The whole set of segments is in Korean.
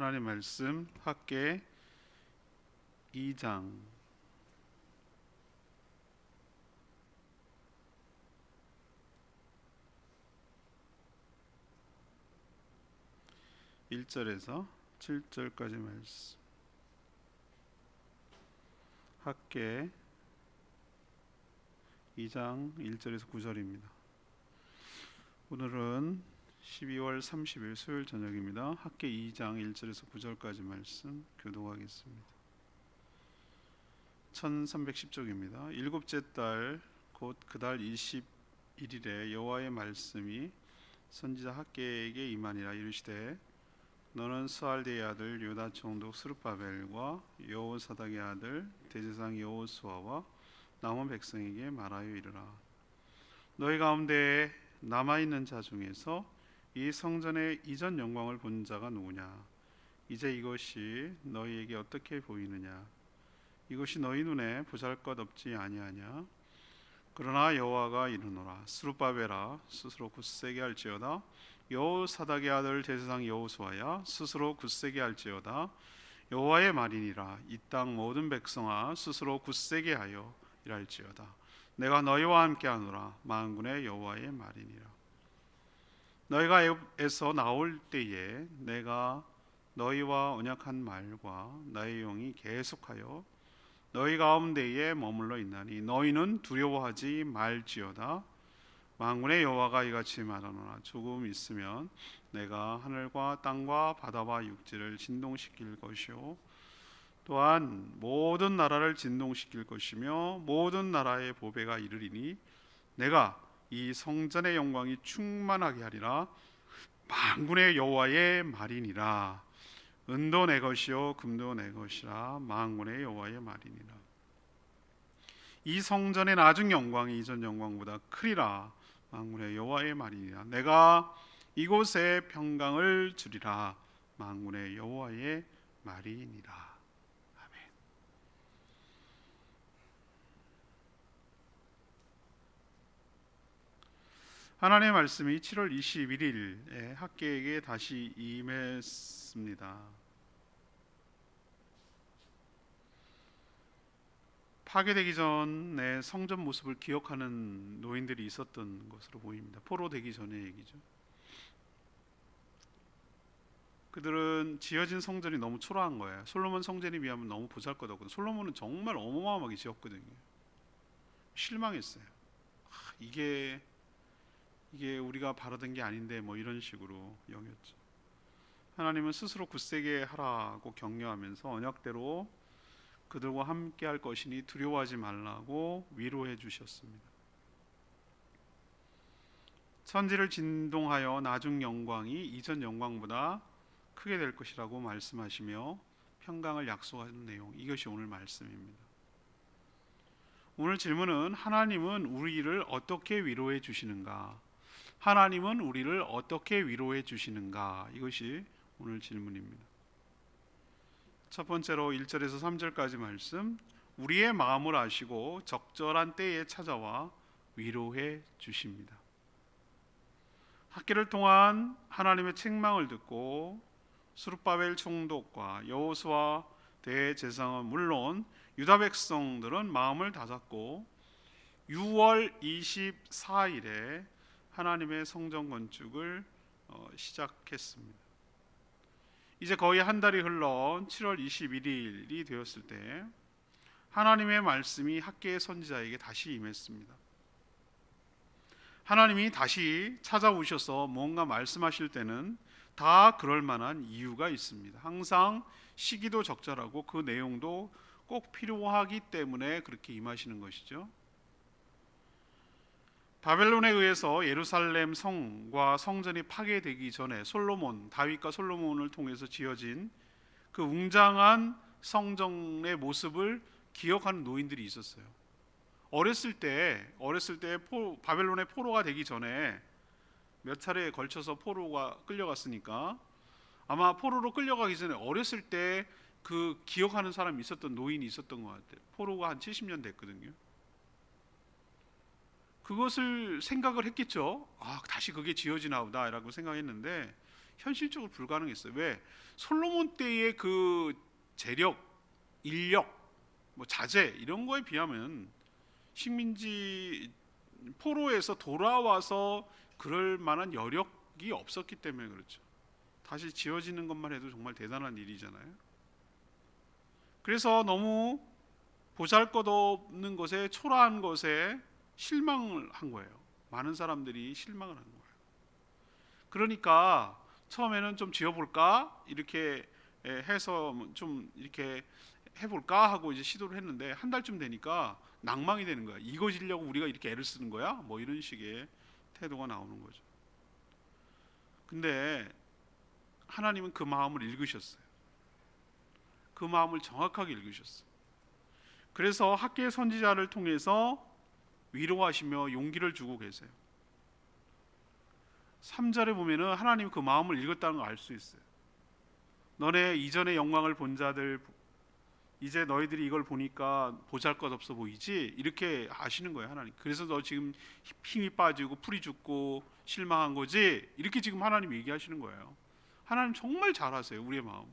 하나님 말씀 학개 2장 1절에서 7절까지 말씀. 학개 2장 1절에서 9절입니다. 오늘은 12월 30일 수요일 저녁입니다. 학개 2장 1절에서 9절까지 말씀 교독하겠습니다. 1310쪽입니다. 일곱째 달 곧 그 달 21일에 여호와의 말씀이 선지자 학개에게 임하니라. 이르시되 너는 스알디의 아들 요다 총독 스룹바벨과 여호사닥의 아들 대제사장 여호수아와 남은 백성에게 말하여 이르라. 너희 가운데 남아있는 자 중에서 이 성전의 이전 영광을 본 자가 누구냐? 이제 이것이 너희에게 어떻게 보이느냐? 이것이 너희 눈에 보잘것없지 아니하냐? 그러나 여호와가 이르노라. 스룹바벨아 스스로 굳세게 할지어다. 여호사닥의 아들 대제사장 여호수아야 스스로 굳세게 할지어다. 여호와의 말이니라. 이 땅 모든 백성아 스스로 굳세게 하여 일할지어다. 내가 너희와 함께하노라. 만군의 여호와의 말이니라. 너희가 애굽에서 나올 때에 내가 너희와 언약한 말과 나의 영이 계속하여 너희 가운데에 머물러 있나니 너희는 두려워하지 말지어다. 만군의 여호와가 이같이 말하노라. 조금 있으면 내가 하늘과 땅과 바다와 육지를 진동시킬 것이요 또한 모든 나라를 진동시킬 것이며 모든 나라의 보배가 이르리니 내가 이 성전의 영광이 충만하게 하리라. 만군의 여호와의 말이니라. 은도 내 것이요 금도 내 것이라. 만군의 여호와의 말이니라. 이 성전의 나중 영광이 이전 영광보다 크리라. 만군의 여호와의 말이니라. 내가 이곳에 평강을 주리라. 만군의 여호와의 말이니라. 아멘. 하나님의 말씀이 7월 21일에 학개에게 다시 임했습니다. 파괴되기 전에 성전 모습을 기억하는 노인들이 있었던 것으로 보입니다. 포로되기 전의 얘기죠. 그들은 지어진 성전이 너무 초라한 거예요. 솔로몬 성전에 비하면 너무 보잘것없거든요. 솔로몬은 정말 어마어마하게 지었거든요. 실망했어요. 이게 우리가 바라던 게 아닌데 뭐 이런 식으로 여겼죠. 하나님은 스스로 굳세게 하라고 격려하면서 언약대로 그들과 함께 할 것이니 두려워하지 말라고 위로해 주셨습니다. 천지를 진동하여 나중 영광이 이전 영광보다 크게 될 것이라고 말씀하시며 평강을 약속하는 내용, 이것이 오늘 말씀입니다. 오늘 질문은 하나님은 우리를 어떻게 위로해 주시는가? 하나님은 우리를 어떻게 위로해 주시는가? 이것이 오늘 질문입니다. 첫 번째로 1절에서 3절까지 말씀, 우리의 마음을 아시고 적절한 때에 찾아와 위로해 주십니다. 학기를 통한 하나님의 책망을 듣고 스룹바벨 총독과 여호수아 대제사장은 물론 유다 백성들은 마음을 다잡고 6월 24일에 하나님의 성전 건축을 시작했습니다. 이제 거의 한 달이 흘러 7월 21일이 되었을 때 하나님의 말씀이 학개의 선지자에게 다시 임했습니다. 하나님이 다시 찾아오셔서 뭔가 말씀하실 때는 다 그럴 만한 이유가 있습니다. 항상 시기도 적절하고 그 내용도 꼭 필요하기 때문에 그렇게 임하시는 것이죠. 바벨론에 의해서 예루살렘 성과 성전이 파괴되기 전에 다윗과 솔로몬을 통해서 지어진 그 웅장한 성전의 모습을 기억하는 노인들이 있었어요. 어렸을 때 바벨론의 포로가 되기 전에 몇 차례에 걸쳐서 포로가 끌려갔으니까 아마 포로로 끌려가기 전에 어렸을 때 그 기억하는 사람이 있었던 노인이 있었던 것 같아요. 포로가 한 70년 됐거든요. 그것을 생각을 했겠죠. 다시 그게 지어지나 보다 라고 생각했는데 현실적으로 불가능했어요. 왜? 솔로몬 때의 그 재력, 인력, 뭐 자재 이런 거에 비하면 식민지 포로에서 돌아와서 그럴 만한 여력이 없었기 때문에 그렇죠. 다시 지어지는 것만 해도 정말 대단한 일이잖아요. 그래서 너무 보잘것없는 것에, 초라한 것에 실망을 한 거예요. 많은 사람들이 실망을 한 거예요. 그러니까 처음에는 좀 지어볼까 이렇게 해서 좀 이렇게 해볼까 하고 이제 시도를 했는데 한 달쯤 되니까 낭망이 되는 거야. 이거 지려고 우리가 이렇게 애를 쓰는 거야? 뭐 이런 식의 태도가 나오는 거죠. 근데 하나님은 그 마음을 읽으셨어요. 그 마음을 정확하게 읽으셨어요. 그래서 학계 선지자를 통해서 위로하시며 용기를 주고 계세요. 3절에 보면은 하나님 그 마음을 읽었다는 걸 알 수 있어요. 너네 이전의 영광을 본 자들 이제 너희들이 이걸 보니까 보잘것없어 보이지? 이렇게 아시는 거예요, 하나님. 그래서 너 지금 힘이 빠지고 풀이 죽고 실망한 거지? 이렇게 지금 하나님 얘기하시는 거예요. 하나님 정말 잘 아세요, 우리의 마음을.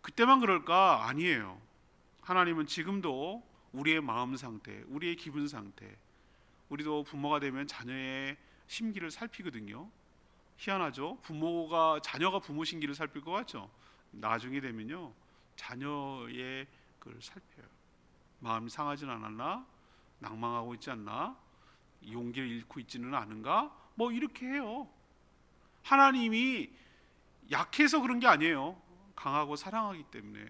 그때만 그럴까? 아니에요. 하나님은 지금도 우리의 마음 상태, 우리의 기분 상태, 우리도 부모가 되면 자녀의 심기를 살피거든요. 희한하죠? 자녀가 부모 심기를 살필 것 같죠? 나중에 되면요, 자녀의 그걸 살펴요. 마음이 상하진 않았나? 낭망하고 있지 않나? 용기를 잃고 있지는 않은가? 뭐 이렇게 해요. 하나님이 약해서 그런 게 아니에요. 강하고 사랑하기 때문에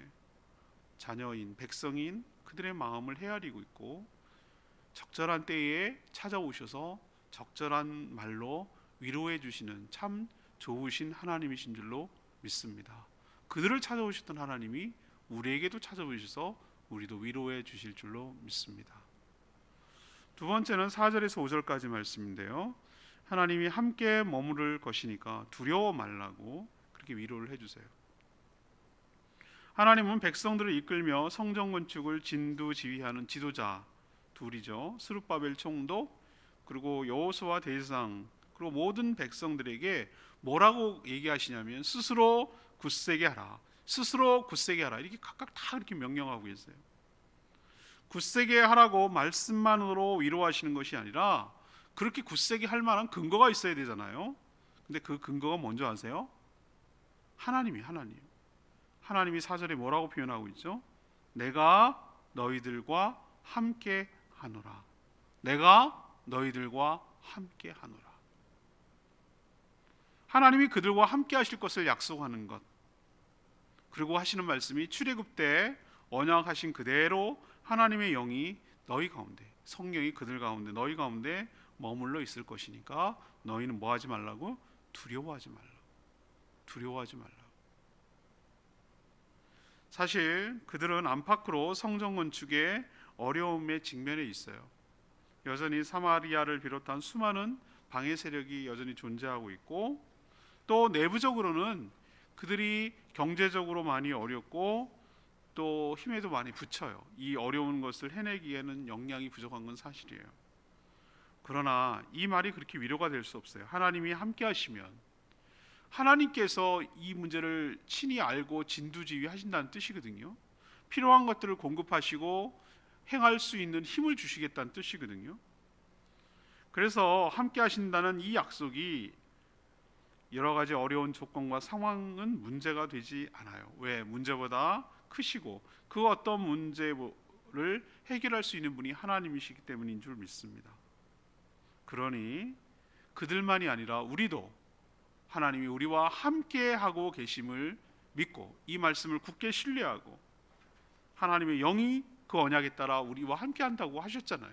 자녀인 백성인 그들의 마음을 헤아리고 있고 적절한 때에 찾아오셔서 적절한 말로 위로해 주시는 참 좋으신 하나님이신 줄로 믿습니다. 그들을 찾아오셨던 하나님이 우리에게도 찾아오셔서 우리도 위로해 주실 줄로 믿습니다. 두 번째는 4절에서 5절까지 말씀인데요. 하나님이 함께 머무를 것이니까 두려워 말라고 그렇게 위로를 해주세요. 하나님은 백성들을 이끌며 성전 건축을 진두지휘하는 지도자 둘이죠. 스룹바벨 총독 그리고 여호수아 대제사장 그리고 모든 백성들에게 뭐라고 얘기하시냐면 스스로 굳세게 하라. 스스로 굳세게 하라. 이렇게 각각 다 이렇게 명령하고 계세요. 굳세게 하라고 말씀만으로 위로하시는 것이 아니라 그렇게 굳세게 할 만한 근거가 있어야 되잖아요. 근데 그 근거가 뭔지 아세요? 하나님이 4절에 뭐라고 표현하고 있죠? 내가 너희들과 함께 하노라. 내가 너희들과 함께 하노라. 하나님이 그들과 함께 하실 것을 약속하는 것. 그리고 하시는 말씀이 출애굽 때 언약하신 그대로 하나님의 영이 너희 가운데, 성령이 그들 가운데, 너희 가운데 머물러 있을 것이니까 너희는 뭐 하지 말라고? 두려워하지 말라고. 사실 그들은 안팎으로 성전 건축의 어려움에 직면해 있어요. 여전히 사마리아를 비롯한 수많은 방해 세력이 여전히 존재하고 있고 또 내부적으로는 그들이 경제적으로 많이 어렵고 또 힘에도 많이 부쳐요. 이 어려운 것을 해내기에는 역량이 부족한 건 사실이에요. 그러나 이 말이 그렇게 위로가 될 수 없어요. 하나님이 함께 하시면 하나님께서 이 문제를 친히 알고 진두지휘 하신다는 뜻이거든요. 필요한 것들을 공급하시고 행할 수 있는 힘을 주시겠다는 뜻이거든요. 그래서 함께 하신다는 이 약속이 여러 가지 어려운 조건과 상황은 문제가 되지 않아요. 왜? 문제보다 크시고 그 어떤 문제를 해결할 수 있는 분이 하나님이시기 때문인 줄 믿습니다. 그러니 그들만이 아니라 우리도 하나님이 우리와 함께 하고 계심을 믿고 이 말씀을 굳게 신뢰하고 하나님의 영이 그 언약에 따라 우리와 함께 한다고 하셨잖아요.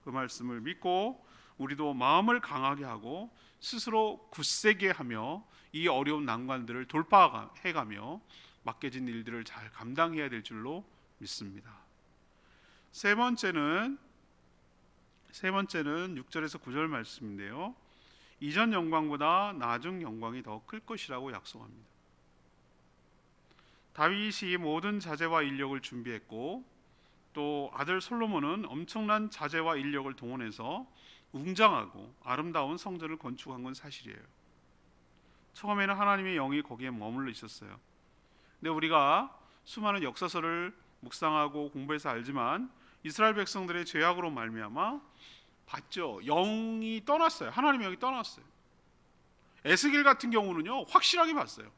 그 말씀을 믿고 우리도 마음을 강하게 하고 스스로 굳세게 하며 이 어려운 난관들을 돌파해가며 맡겨진 일들을 잘 감당해야 될 줄로 믿습니다. 세 번째는 6절에서 9절 말씀인데요. 이전 영광보다 나중 영광이 더 클 것이라고 약속합니다. 다윗이 모든 자재와 인력을 준비했고 또 아들 솔로몬은 엄청난 자재와 인력을 동원해서 웅장하고 아름다운 성전을 건축한 건 사실이에요. 처음에는 하나님의 영이 거기에 머물러 있었어요. 근데 우리가 수많은 역사서를 묵상하고 공부해서 알지만 이스라엘 백성들의 죄악으로 말미암아 봤죠. 영이 떠났어요. 하나님의 영이 떠났어요. 에스겔 같은 경우는요, 확실하게 봤어요.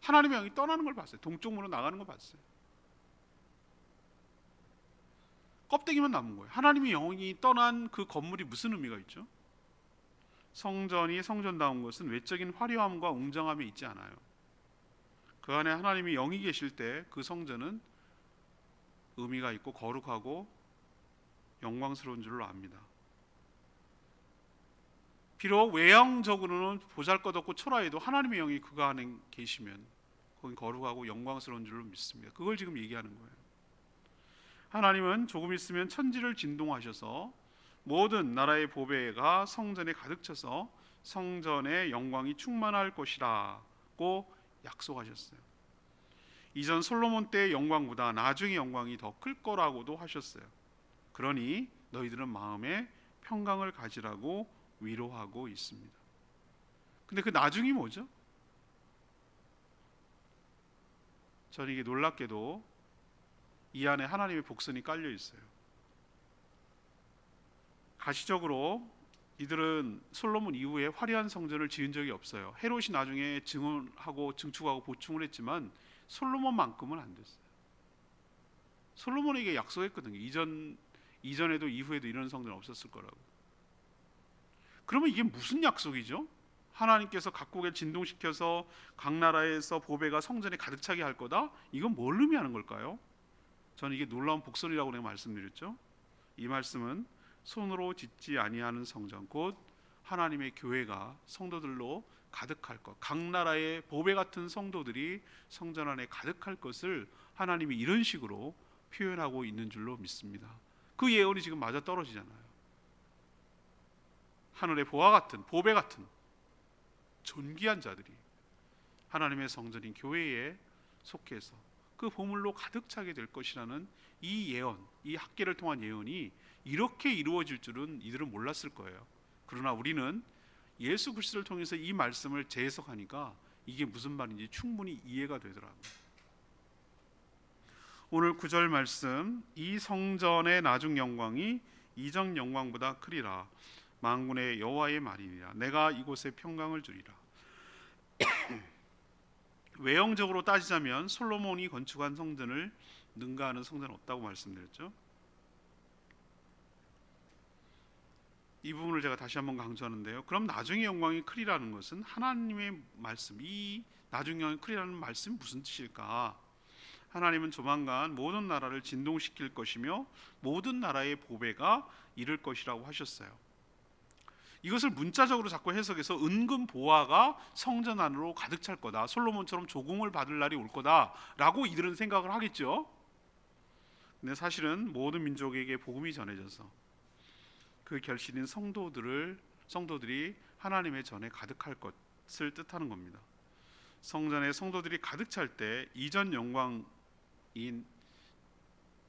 하나님의 영이 떠나는 걸 봤어요. 동쪽 문으로 나가는 걸 봤어요. 껍데기만 남은 거예요. 하나님의 영이 떠난 그 건물이 무슨 의미가 있죠? 성전이 성전다운 것은 외적인 화려함과 웅장함에 있지 않아요. 그 안에 하나님의 영이 계실 때 그 성전은 의미가 있고 거룩하고 영광스러운 줄로 압니다. 비록 외형적으로는 보잘것없고 초라해도 하나님의 영이 그 안에 계시면 거긴 거룩하고 영광스러운 줄로 믿습니다. 그걸 지금 얘기하는 거예요. 하나님은 조금 있으면 천지를 진동하셔서 모든 나라의 보배가 성전에 가득 차서 성전의 영광이 충만할 것이라고 약속하셨어요. 이전 솔로몬 때의 영광보다 나중의 영광이 더 클 거라고도 하셨어요. 그러니 너희들은 마음에 평강을 가지라고 위로하고 있습니다. 근데 그 나중이 뭐죠? 저는 이게 놀랍게도 이 안에 하나님의 복선이 깔려 있어요. 가시적으로 이들은 솔로몬 이후에 화려한 성전을 지은 적이 없어요. 헤롯이 나중에 증언하고 증축하고 보충을 했지만 솔로몬만큼은 안 됐어요. 솔로몬에게 약속했거든요. 이전에도 이후에도 이런 성전 없었을 거라고. 그러면 이게 무슨 약속이죠? 하나님께서 각국을 진동시켜서 각 나라에서 보배가 성전에 가득 차게 할 거다? 이건 뭘 의미하는 걸까요? 저는 이게 놀라운 복선이라고 내가 말씀드렸죠. 이 말씀은 손으로 짓지 아니하는 성전, 곧 하나님의 교회가 성도들로 가득할 것, 각 나라의 보배 같은 성도들이 성전 안에 가득할 것을 하나님이 이런 식으로 표현하고 있는 줄로 믿습니다. 그 예언이 지금 맞아 떨어지잖아요. 하늘의 보화 같은, 보배 같은 존귀한 자들이 하나님의 성전인 교회에 속해서 그 보물로 가득 차게 될 것이라는 이 예언, 이 학계를 통한 예언이 이렇게 이루어질 줄은 이들은 몰랐을 거예요. 그러나 우리는 예수 그리스도를 통해서 이 말씀을 재해석하니까 이게 무슨 말인지 충분히 이해가 되더라고요. 오늘 9절 말씀, 이 성전의 나중 영광이 이전 영광보다 크리라. 만군의 여호와의 말이니라. 내가 이곳에 평강을 주리라. 외형적으로 따지자면 솔로몬이 건축한 성전을 능가하는 성전은 없다고 말씀드렸죠. 이 부분을 제가 다시 한번 강조하는데요. 그럼 나중의 영광이 크리라는 것은 하나님의 말씀, 이 나중의 영광이 크리라는 말씀이 무슨 뜻일까? 하나님은 조만간 모든 나라를 진동시킬 것이며 모든 나라의 보배가 이를 것이라고 하셨어요. 이것을 문자적으로 자꾸 해석해서 은금 보화가 성전 안으로 가득 찰 거다, 솔로몬처럼 조공을 받을 날이 올 거다라고 이들은 생각을 하겠죠. 근데 사실은 모든 민족에게 복음이 전해져서 그 결실인 성도들이 하나님의 전에 가득할 것을 뜻하는 겁니다. 성전에 성도들이 가득 찰 때 이전 영광인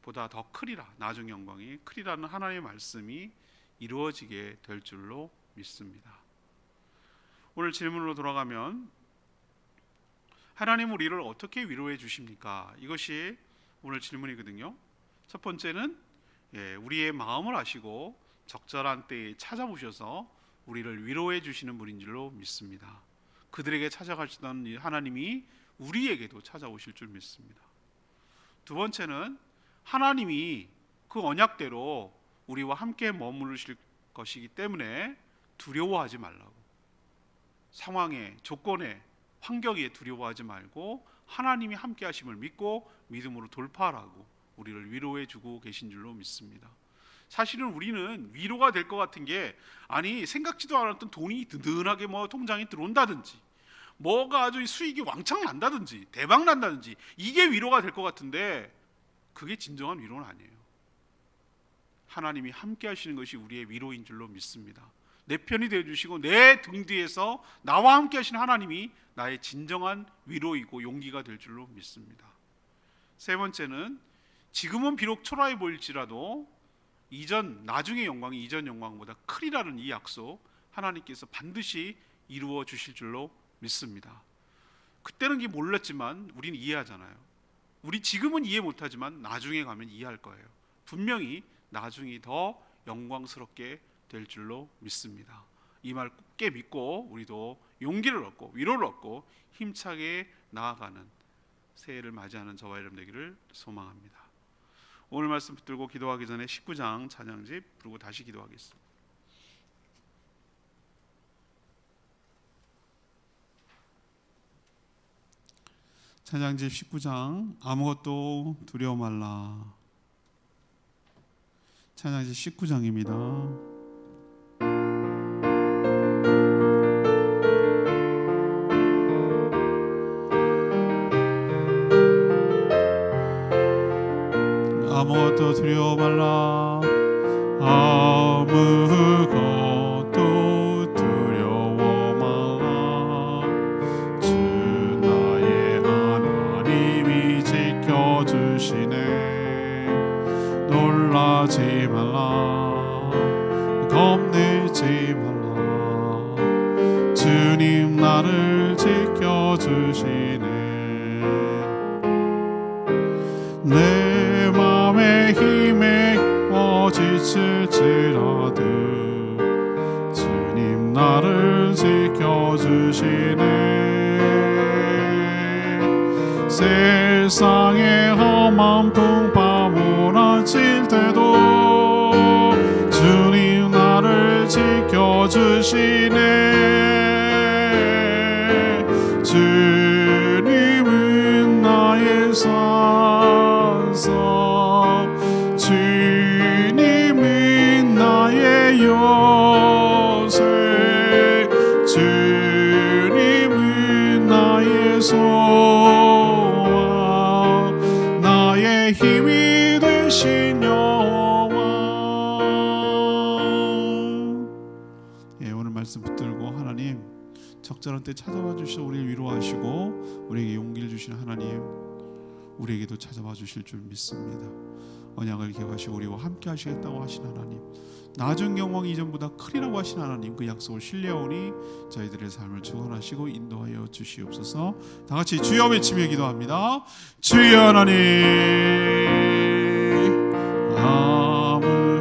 보다 더 크리라, 나중 영광이 크리라는 하나님의 말씀이 이루어지게 될 줄로 믿습니다. 오늘 질문으로 돌아가면 하나님 우리를 어떻게 위로해 주십니까? 이것이 오늘 질문이거든요. 첫 번째는 우리의 마음을 아시고 적절한 때에 찾아오셔서 우리를 위로해 주시는 분인 줄로 믿습니다. 그들에게 찾아가시던 하나님이 우리에게도 찾아오실 줄 믿습니다. 두 번째는 하나님이 그 언약대로 우리와 함께 머무르실 것이기 때문에 두려워하지 말라고, 상황에, 조건에, 환경에 두려워하지 말고 하나님이 함께 하심을 믿고 믿음으로 돌파하라고 우리를 위로해 주고 계신 줄로 믿습니다. 사실은 우리는 위로가 될 것 같은 게, 아니 생각지도 않았던 돈이 든든하게 통장에 들어온다든지, 뭐가 아주 수익이 왕창 난다든지 대박 난다든지, 이게 위로가 될 것 같은데 그게 진정한 위로는 아니에요. 하나님이 함께 하시는 것이 우리의 위로인 줄로 믿습니다. 내 편이 되어주시고 내 등 뒤에서 나와 함께 하시는 하나님이 나의 진정한 위로이고 용기가 될 줄로 믿습니다. 세 번째는 지금은 비록 초라해 보일지라도 나중의 영광이 이전 영광보다 크리라는 이 약속, 하나님께서 반드시 이루어 주실 줄로 믿습니다. 그때는 이게 몰랐지만 우리는 이해하잖아요. 우리 지금은 이해 못하지만 나중에 가면 이해할 거예요. 분명히 나중이 더 영광스럽게 될 줄로 믿습니다. 이 말 굳게 믿고 우리도 용기를 얻고 위로를 얻고 힘차게 나아가는 새해를 맞이하는 저와 여러분 되기를 소망합니다. 오늘 말씀 붙들고 기도하기 전에 19장 찬양집 부르고 다시 기도하겠습니다. 찬양집 19장 아무것도 두려워 말라. 찬양집 19장입니다. 아무것도 두려워 말라. 아무것도 두려워 말라. 주 나의 하나님이 지켜주시네. 놀라지 말라. 겁내지 말라. 주님 나를 지켜주시네. 내 맘에 힘에 지칠지라도 주님 나를 지켜주시네. 세상의 험한 풍파 몰아칠 때도 주님 나를 지켜주시네. 주님은 나의 산성, 주님은 나의 요새, 주님은 나의 소망, 나의 힘이 되신 여호와. 오늘 말씀 붙들고 하나님 적절한 때 찾아와 주셔서 우리를 위로하시고 우리에게 용기를 주시는 하나님, 우리에게도 찾아와 주실 줄 믿습니다. 언약을 기억하시고 우리와 함께 하시겠다고 하신 하나님, 나중 영광이 이전보다 크리라고 하신 하나님, 그 약속을 신뢰하오니 저희들의 삶을 주관하시고 인도하여 주시옵소서. 다 같이 주여 외치며 기도합니다. 주여 하나님,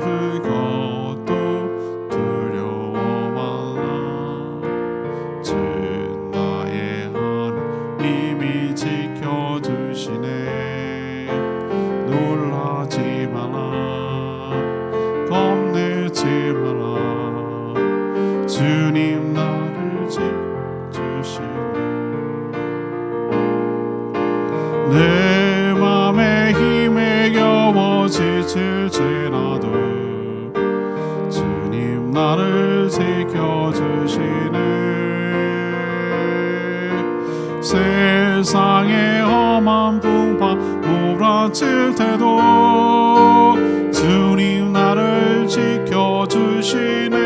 아무것도 두려워 말라. 주 나의 하나님이 지켜주시네. 놀라지 마라. 겁내지 마라. 주님 나를 지켜주시네. 내 맘에 힘에 겨워 지칠지라도 주님 나를 지켜주시네. 세상의 험한 풍파 몰아칠 때도 주님 나를 지켜주시네.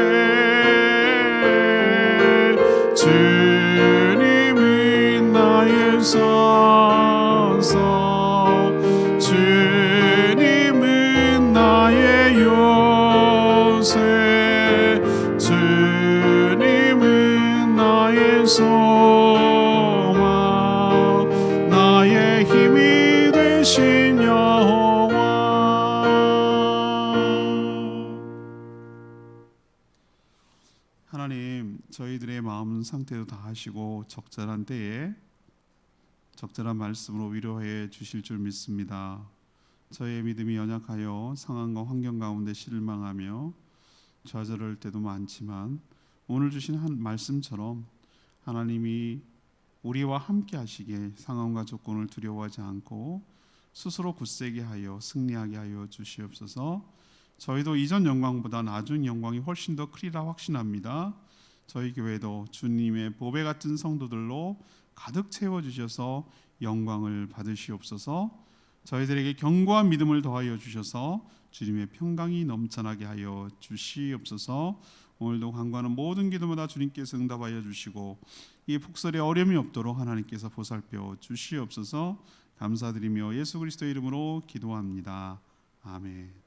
주님은 나의 산성, 주님은 나의 요새, 주님은 나의 소망, 나의 힘이 되신 여호와. 하나님, 저희들의 마음 상태도 다 아시고 적절한 때에 적절한 말씀으로 위로해 주실 줄 믿습니다. 저희의 믿음이 연약하여 상황과 환경 가운데 실망하며 좌절할 때도 많지만 오늘 주신 한 말씀처럼 하나님이 우리와 함께 하시기에 상황과 조건을 두려워하지 않고 스스로 굳세게 하여 승리하게 하여 주시옵소서. 저희도 이전 영광보다 나중 영광이 훨씬 더 크리라 확신합니다. 저희 교회도 주님의 보배 같은 성도들로 가득 채워주셔서 영광을 받으시옵소서. 저희들에게 견고한 믿음을 더하여 주셔서 주님의 평강이 넘쳐나게 하여 주시옵소서. 오늘도 간구하는 모든 기도마다 주님께서 응답하여 주시고 이 폭설에 어려움이 없도록 하나님께서 보살펴 주시옵소서. 감사드리며 예수 그리스도의 이름으로 기도합니다. 아멘.